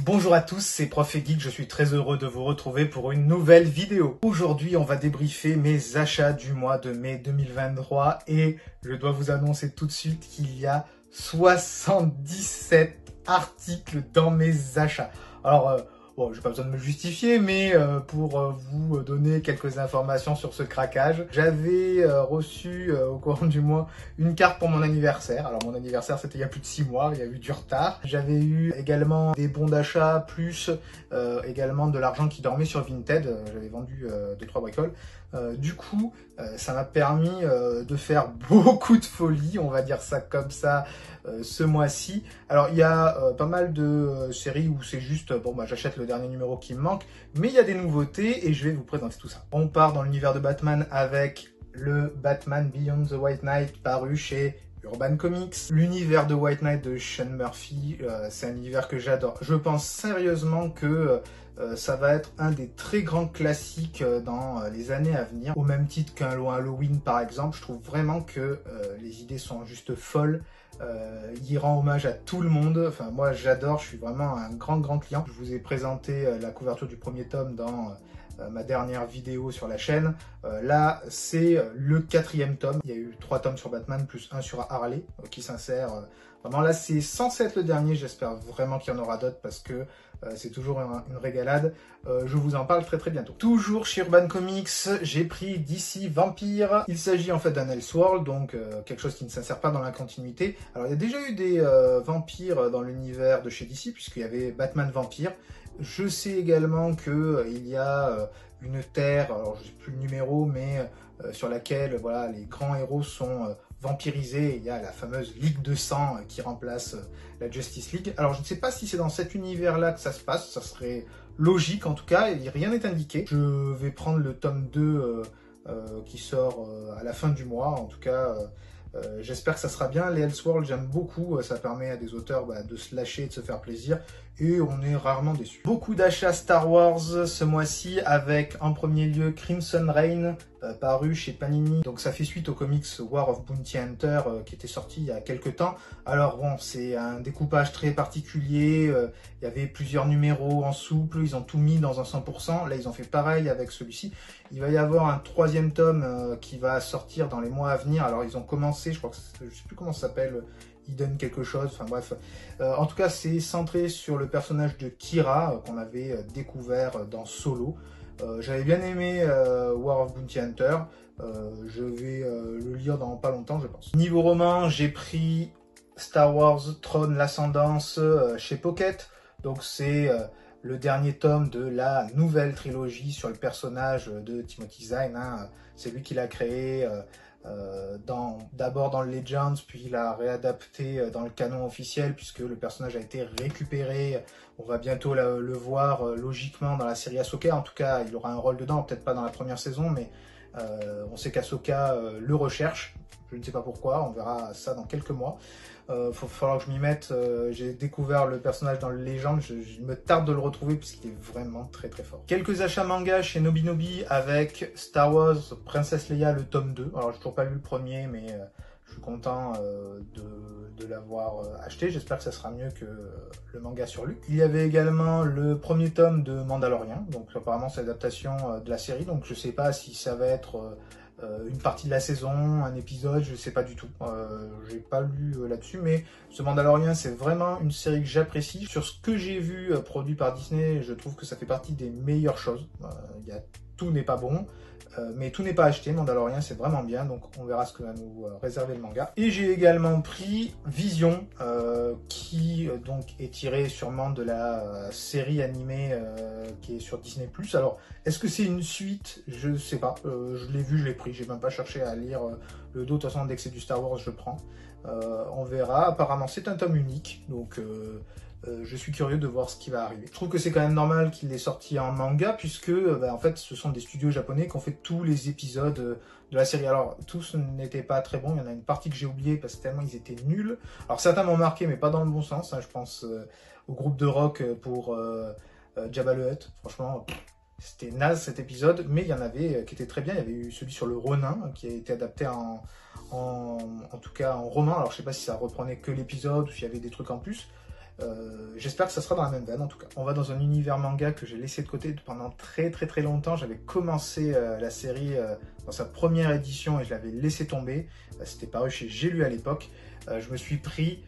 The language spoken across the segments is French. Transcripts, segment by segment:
Bonjour à tous, c'est Prof et Geek, je suis très heureux de vous retrouver pour une nouvelle vidéo. Aujourd'hui, on va débriefer mes achats du mois de mai 2023 et je dois vous annoncer tout de suite qu'il y a 77 articles dans mes achats. Alors, bon, j'ai pas besoin de me justifier, mais pour vous donner quelques informations sur ce craquage, j'avais reçu au courant du mois une carte pour mon anniversaire. Alors mon anniversaire c'était il y a plus de 6 mois, il y a eu du retard. J'avais eu également des bons d'achat, plus également de l'argent qui dormait sur Vinted. J'avais vendu 2-3 bricoles. Du coup, ça m'a permis de faire beaucoup de folie, on va dire ça comme ça, ce mois-ci. Alors il y a pas mal de séries où c'est juste, bon bah j'achète le dernier numéro qui me manque, mais il y a des nouveautés et je vais vous présenter tout ça. On part dans l'univers de Batman avec le Batman Beyond the White Knight paru chez Urban Comics. L'univers de White Knight de Sean Murphy, c'est un univers que j'adore. Je pense sérieusement que ça va être un des très grands classiques dans les années à venir. Au même titre qu'un Halloween par exemple, je trouve vraiment que les idées sont juste folles. Il rend hommage à tout le monde. Enfin, moi j'adore, je suis vraiment un grand client. Je vous ai présenté la couverture du premier tome dans ma dernière vidéo sur la chaîne. Là, c'est le 4e tome. Il y a eu 3 tomes sur Batman, plus 1 sur Harley, qui s'insère. Vraiment, là, c'est censé être le dernier. J'espère vraiment qu'il y en aura d'autres parce que c'est toujours une régalade. Je vous en parle très bientôt. Toujours chez Urban Comics, j'ai pris DC Vampire. Il s'agit en fait d'un Elseworld, donc quelque chose qui ne s'insère pas dans la continuité. Alors, il y a déjà eu des vampires dans l'univers de chez DC, puisqu'il y avait Batman Vampire. Je sais également qu'il y a une terre, alors je ne sais plus le numéro, mais sur laquelle voilà, les grands héros sont vampirisés. Il y a la fameuse Ligue de Sang qui remplace la Justice League. Alors je ne sais pas si c'est dans cet univers-là que ça se passe, ça serait logique en tout cas, et rien n'est indiqué. Je vais prendre le tome 2 qui sort à la fin du mois, en tout cas... j'espère que ça sera bien. Les Elseworlds, j'aime beaucoup. Ça permet à des auteurs de se lâcher et de se faire plaisir. Et on est rarement déçus. Beaucoup d'achats Star Wars ce mois-ci avec en premier lieu Crimson Reign, paru chez Panini. Donc ça fait suite au comics War of Bounty Hunter qui était sorti il y a quelques temps. Alors bon, c'est un découpage très particulier. Il y avait plusieurs numéros en souple. Ils ont tout mis dans un 100%. Là, ils ont fait pareil avec celui-ci. Il va y avoir un 3e tome qui va sortir dans les mois à venir. Alors ils ont commencé, je crois que je sais plus comment ça s'appelle, Eden quelque chose, enfin bref. En tout cas, c'est centré sur le personnage de Kira qu'on avait découvert dans Solo. J'avais bien aimé War of Bounty Hunter. Je vais le lire dans pas longtemps, je pense. Niveau roman, j'ai pris Star Wars Trône l'Ascendance chez Pocket. Donc c'est le dernier tome de la nouvelle trilogie sur le personnage de Timothy Zahn. Hein. C'est lui qui l'a créé d'abord dans le Legends, puis il a réadapté dans le canon officiel, puisque le personnage a été récupéré. On va bientôt le voir logiquement dans la série Ahsoka. En tout cas, il aura un rôle dedans, peut-être pas dans la première saison, mais on sait qu'Ahsoka le recherche. Je ne sais pas pourquoi, on verra ça dans quelques mois. Falloir que je m'y mette. J'ai découvert le personnage dans le Legend, je me tarde de le retrouver puisqu'il est vraiment très fort. Quelques achats manga chez Nobinobi avec Star Wars Princesse Leia le tome 2. Alors j'ai toujours pas lu le premier, mais je suis content de l'avoir acheté. J'espère que ça sera mieux que le manga sur Luke. Il y avait également le premier tome de Mandalorian, donc apparemment c'est l'adaptation de la série, donc je sais pas si ça va être une partie de la saison, un épisode, je sais pas du tout. J'ai pas lu là-dessus, mais ce Mandalorian, c'est vraiment une série que j'apprécie. Sur ce que j'ai vu produit par Disney, je trouve que ça fait partie des meilleures choses. Tout n'est pas bon, mais tout n'est pas acheté. Mandalorian, c'est vraiment bien, donc on verra ce que va nous réserver le manga. Et j'ai également pris Vision, qui donc est tiré sûrement de la série animée qui est sur Disney+. Alors, est-ce que c'est une suite? Je sais pas. Je l'ai vu, je l'ai pris. J'ai même pas cherché à lire le dos. De toute façon, dès que c'est du Star Wars, je prends. On verra. Apparemment, c'est un tome unique, donc je suis curieux de voir ce qui va arriver. Je trouve que c'est quand même normal qu'il ait sorti en manga, puisque en fait, ce sont des studios japonais qui ont fait tous les épisodes de la série. Alors, tous n'étaient pas très bons. Il y en a une partie que j'ai oubliée parce que tellement ils étaient nuls. Alors, certains m'ont marqué, mais pas dans le bon sens. Hein. Je pense au groupe de rock pour Jabba the Hutt. Franchement... C'était naze cet épisode, mais il y en avait qui étaient très bien. Il y avait eu celui sur le Ronin qui a été adapté en tout cas en roman. Alors je sais pas si ça reprenait que l'épisode ou s'il y avait des trucs en plus. j'espère que ça sera dans la même veine en tout cas. On va dans un univers manga que j'ai laissé de côté pendant très longtemps. J'avais commencé la série dans sa première édition et je l'avais laissé tomber. C'était paru chez J'ai lu à l'époque. Je me suis pris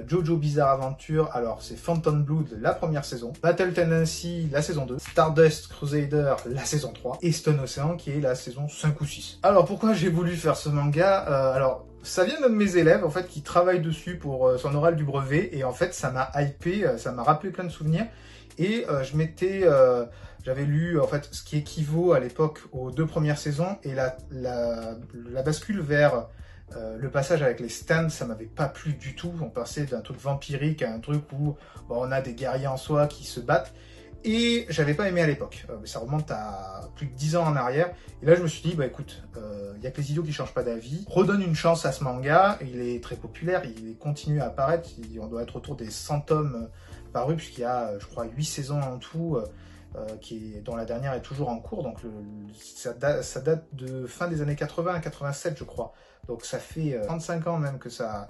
Jojo Bizarre Adventure, alors c'est Phantom Blood la première saison, Battle Tendency la saison 2, Stardust Crusader la saison 3 et Stone Ocean qui est la saison 5 ou 6. Alors pourquoi j'ai voulu faire ce manga alors ça vient d'un de mes élèves en fait qui travaille dessus pour son oral du brevet et en fait ça m'a hypé, ça m'a rappelé plein de souvenirs et j'avais lu en fait ce qui équivaut à l'époque aux 2 premières saisons et la bascule vers le passage avec les stands, ça m'avait pas plu du tout. On passait d'un truc vampirique à un truc où on a des guerriers en soi qui se battent. Et j'avais pas aimé à l'époque. Ça remonte à plus de 10 ans en arrière. Et là, je me suis dit, bah écoute, y a que les idiots qui changent pas d'avis. Redonne une chance à ce manga. Il est très populaire, il continue à apparaître. On doit être autour des 100 tomes parus, puisqu'il y a, je crois, 8 saisons en tout. Dont la dernière est toujours en cours, donc ça date de fin des années 80 à 87 je crois, donc ça fait 35 ans même que ça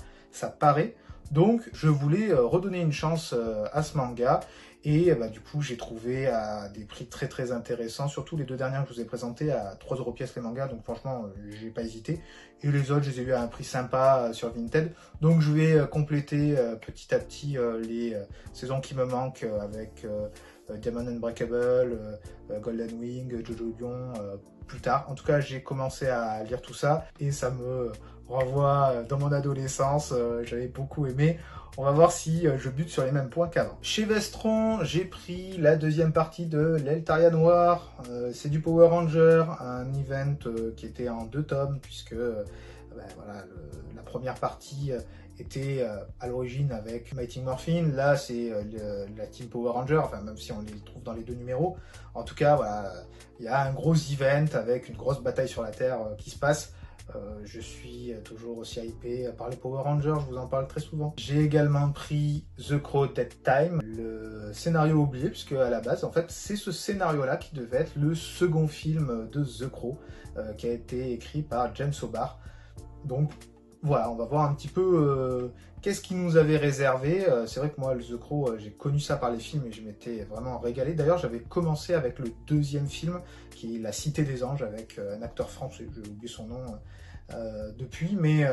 paraît, donc je voulais redonner une chance à ce manga, et du coup j'ai trouvé à des prix très intéressants, surtout les 2 dernières que je vous ai présentées à 3 € pièce les mangas, donc franchement j'ai pas hésité, et les autres je les ai eu à un prix sympa sur Vinted, donc je vais compléter petit à petit les saisons qui me manquent avec Diamond Unbreakable, Golden Wing, Jojo Lion, plus tard. En tout cas, j'ai commencé à lire tout ça et ça me renvoie dans mon adolescence. J'avais beaucoup aimé. On va voir si je bute sur les mêmes points qu'avant. Chez Vestron, j'ai pris la 2e partie de l'Eltaria Noir. C'est du Power Ranger, un event qui était en 2 tomes puisque voilà, la première partie était à l'origine avec Mighty Morphin, là c'est la Team Power Ranger, enfin même si on les trouve dans les 2 numéros. En tout cas, voilà, il y a un gros event avec une grosse bataille sur la Terre qui se passe. Je suis toujours aussi hypé par les Power Rangers, je vous en parle très souvent. J'ai également pris The Crow Dead Time, le scénario oublié, puisque à la base, en fait, c'est ce scénario-là qui devait être le second film de The Crow, qui a été écrit par James O'Barr. Donc voilà, on va voir un petit peu qu'est-ce qu'il nous avait réservé. C'est vrai que moi, le The Crow, j'ai connu ça par les films et je m'étais vraiment régalé. D'ailleurs, j'avais commencé avec le 2e film, qui est La Cité des Anges, avec un acteur français, j'ai oublié son nom depuis, mais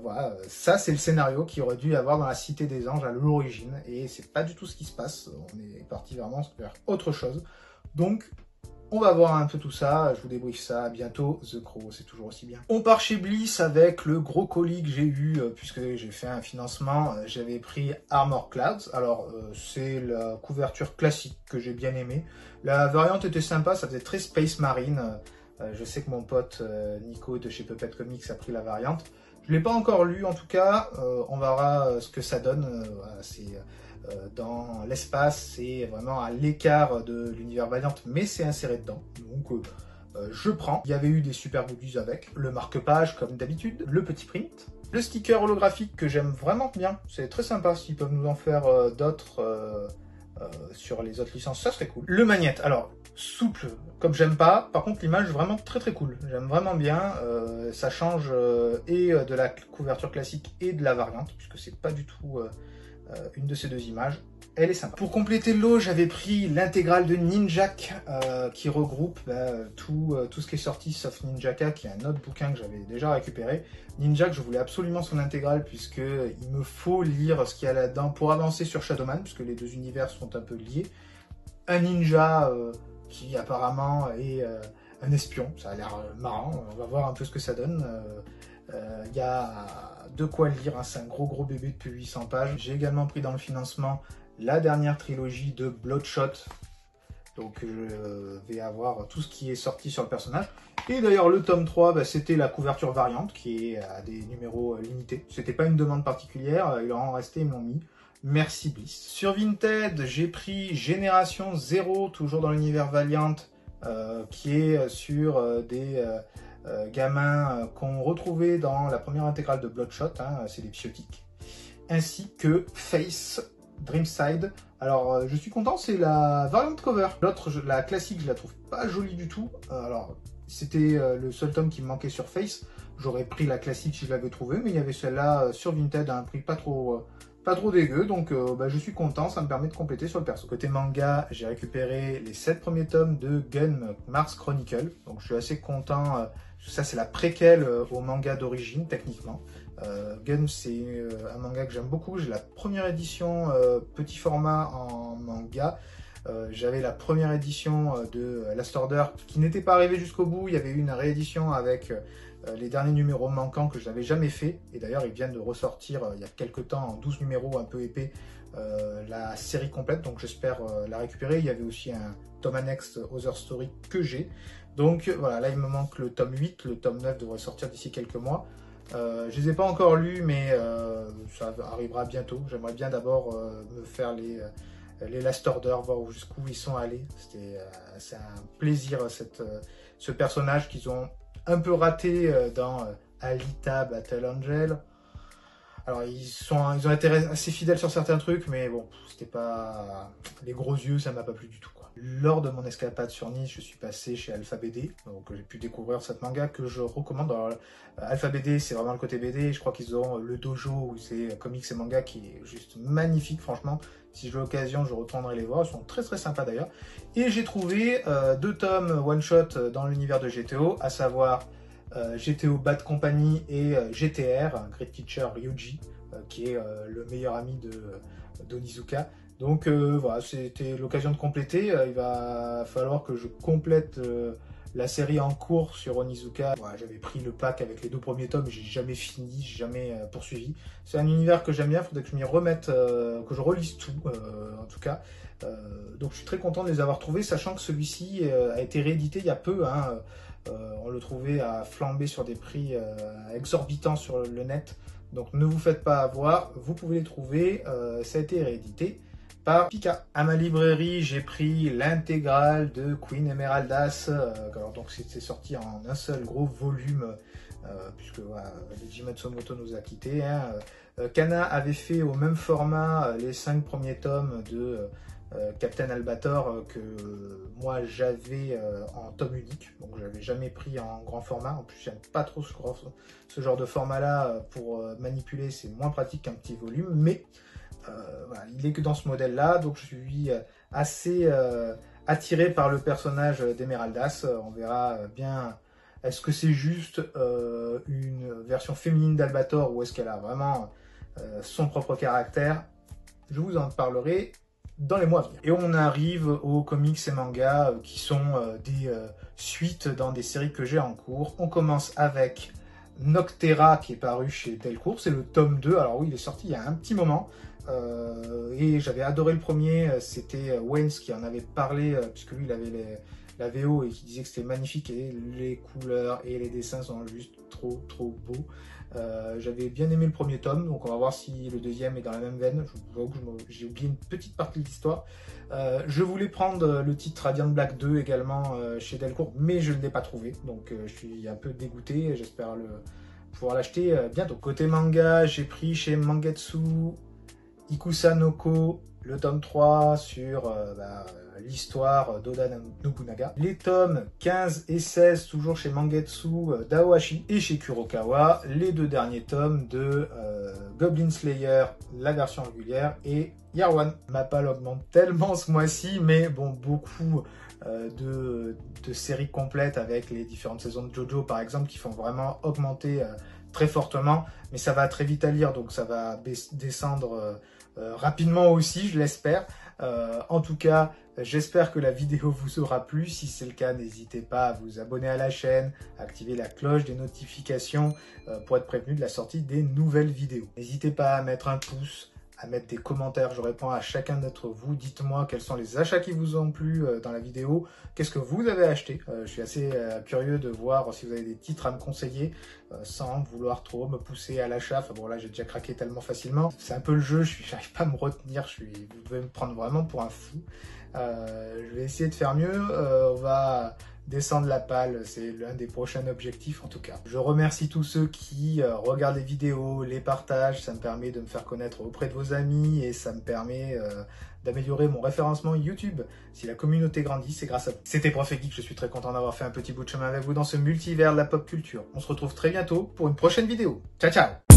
voilà, ça c'est le scénario qu'il aurait dû avoir dans La Cité des Anges à l'origine, et c'est pas du tout ce qui se passe. On est parti vraiment vers autre chose. Donc, on va voir un peu tout ça, je vous débriefe ça, à bientôt, The Crow, c'est toujours aussi bien. On part chez Bliss avec le gros colis que j'ai eu, puisque j'ai fait un financement, j'avais pris Armor Clouds. Alors, c'est la couverture classique que j'ai bien aimée. La variante était sympa, ça faisait très Space Marine. Je sais que mon pote Nico de chez Puppet Comics a pris la variante. Je ne l'ai pas encore lu en tout cas, on verra ce que ça donne. Voilà, c'est dans l'espace, c'est vraiment à l'écart de l'univers Valiant, mais c'est inséré dedans, donc je prends. Il y avait eu des super goodies avec, le marque-page comme d'habitude, le petit print, le sticker holographique que j'aime vraiment bien, c'est très sympa, s'ils peuvent nous en faire d'autres sur les autres licences, ça serait cool. Le magnète, alors souple comme j'aime pas, par contre l'image vraiment très cool, j'aime vraiment bien, ça change et de la couverture classique et de la variante, puisque c'est pas du tout une de ces 2 images, elle est sympa. Pour compléter le lot, j'avais pris l'intégrale de Ninjak qui regroupe tout ce qui est sorti sauf Ninjaka, qui est un autre bouquin que j'avais déjà récupéré. Ninjak, je voulais absolument son intégrale puisque il me faut lire ce qu'il y a là-dedans pour avancer sur Shadowman, puisque les 2 univers sont un peu liés. Un ninja qui apparemment est un espion, ça a l'air marrant, on va voir un peu ce que ça donne. Il y a de quoi lire, hein, c'est un gros bébé depuis 800 pages. J'ai également pris dans le financement la dernière trilogie de Bloodshot, donc je vais avoir tout ce qui est sorti sur le personnage. Et d'ailleurs le tome 3, c'était la couverture variante qui est à des numéros limités. C'était pas une demande particulière, il en restait, ils me l'ont mis. Merci Bliss. Sur Vinted, j'ai pris Génération 0, toujours dans l'univers Valiant, qui est sur des gamins qu'on retrouvait dans la première intégrale de Bloodshot, hein, c'est des psiotiques, ainsi que Face, Dreamside. Alors je suis content, c'est la variante cover. L'autre, la classique, je la trouve pas jolie du tout. Alors c'était le seul tome qui me manquait sur Face. J'aurais pris la classique si je l'avais trouvé, mais il y avait celle-là sur Vinted à un prix pas trop pas trop dégueu, donc je suis content, ça me permet de compléter sur le perso. Côté manga, j'ai récupéré les 7 premiers tomes de Gun Mars Chronicle, donc je suis assez content. Ça, c'est la préquelle au manga d'origine, techniquement. Gun, c'est un manga que j'aime beaucoup. J'ai la première édition petit format en manga. J'avais la première édition de Last Order qui n'était pas arrivée jusqu'au bout. Il y avait eu une réédition avec les derniers numéros manquants que je n'avais jamais fait. Et d'ailleurs, ils viennent de ressortir il y a quelques temps en 12 numéros un peu épais la série complète. Donc j'espère la récupérer. Il y avait aussi un tome annexe Other Story que j'ai. Donc voilà, là il me manque le tome 8. Le tome 9 devrait sortir d'ici quelques mois. Je les ai pas encore lus, mais ça arrivera bientôt. J'aimerais bien d'abord me faire les Last Order, voir jusqu'où ils sont allés. C'est un plaisir, ce personnage qu'ils ont un peu raté dans Alita Battle Angel. Alors ils ont été assez fidèles sur certains trucs, mais bon, c'était pas... Les gros yeux, ça m'a pas plu du tout, quoi. Lors de mon escapade sur Nice, je suis passé chez Alpha BD, donc j'ai pu découvrir cette manga que je recommande. Alors, Alpha BD, c'est vraiment le côté BD, je crois qu'ils ont le dojo où c'est comics et manga qui est juste magnifique, franchement. Si j'ai l'occasion, je retournerai les voir, ils sont très très sympas d'ailleurs. Et j'ai trouvé 2 tomes one-shot dans l'univers de GTO, à savoir GTO Bad Company et GTR, Great Teacher Ryuji, qui est le meilleur ami d'Onizuka. Donc voilà, c'était l'occasion de compléter. Il va falloir que je complète la série en cours sur Onizuka. Voilà, j'avais pris le pack avec les 2 premiers tomes, j'ai jamais fini, j'ai jamais poursuivi. C'est un univers que j'aime bien, il faudrait que je m'y remette, que je relise tout en tout cas. Donc je suis très content de les avoir trouvés, sachant que celui-ci a été réédité il y a peu. Hein. On le trouvait à flamber sur des prix exorbitants sur le net. Donc ne vous faites pas avoir, vous pouvez les trouver. Ça a été réédité par Pika. À ma librairie, j'ai pris l'intégrale de Queen Emeraldas. Donc c'est sorti en un seul gros volume, puisque voilà, Leiji Matsumoto nous a quittés. Hein. Kana avait fait au même format les 5 premiers tomes de Captain Albator que moi j'avais en tome unique, donc j'avais jamais pris en grand format. En plus j'aime pas trop ce genre de format là pour manipuler, c'est moins pratique qu'un petit volume, mais voilà, il est que dans ce modèle là, donc je suis assez attiré par le personnage d'Emeraldas. On verra bien, est-ce que c'est juste une version féminine d'Albator ou est-ce qu'elle a vraiment son propre caractère. Je vous en parlerai dans les mois à venir. Et on arrive aux comics et mangas qui sont des suites dans des séries que j'ai en cours. On commence avec Noctera qui est paru chez Delcourt, c'est le tome 2. Alors oui, il est sorti il y a un petit moment et j'avais adoré le premier. C'était Waynes qui en avait parlé puisque lui il avait la VO et qui disait que c'était magnifique et les couleurs et les dessins sont juste trop beaux. J'avais bien aimé le premier tome, donc on va voir si le deuxième est dans la même veine. J'ai oublié une petite partie de l'histoire. Je voulais prendre le titre Radiant Black 2 également chez Delcourt, mais je ne l'ai pas trouvé, donc je suis un peu dégoûté. J'espère pouvoir l'acheter bientôt. Côté manga, j'ai pris chez Mangetsu Ikusanoko le tome 3 sur l'histoire d'Oda Nobunaga. Les tomes 15 et 16 toujours chez Mangetsu d'Aohashi et chez Kurokawa. Les 2 derniers tomes de Goblin Slayer, la version régulière, et Year One. Ma palle augmente tellement ce mois-ci, mais bon, beaucoup de séries complètes avec les différentes saisons de JoJo par exemple qui font vraiment augmenter très fortement, mais ça va très vite à lire, donc ça va descendre rapidement aussi, je l'espère. En tout cas, j'espère que la vidéo vous aura plu. Si c'est le cas, n'hésitez pas à vous abonner à la chaîne, à activer la cloche des notifications pour être prévenu de la sortie des nouvelles vidéos. N'hésitez pas à mettre un pouce, à mettre des commentaires, je réponds à chacun d'entre vous. Dites-moi quels sont les achats qui vous ont plu dans la vidéo, qu'est-ce que vous avez acheté. Je suis assez curieux de voir si vous avez des titres à me conseiller sans vouloir trop me pousser à l'achat. Enfin bon, là j'ai déjà craqué tellement facilement, c'est un peu le jeu, j'arrive pas à me retenir, vous devez me prendre vraiment pour un fou. Je vais essayer de faire mieux, on va descendre la palle, c'est l'un des prochains objectifs en tout cas. Je remercie tous ceux qui regardent les vidéos, les partagent, ça me permet de me faire connaître auprès de vos amis et ça me permet d'améliorer mon référencement YouTube. Si la communauté grandit, c'est grâce à vous. C'était Prof et Geek, je suis très content d'avoir fait un petit bout de chemin avec vous dans ce multivers de la pop culture. On se retrouve très bientôt pour une prochaine vidéo. Ciao ciao!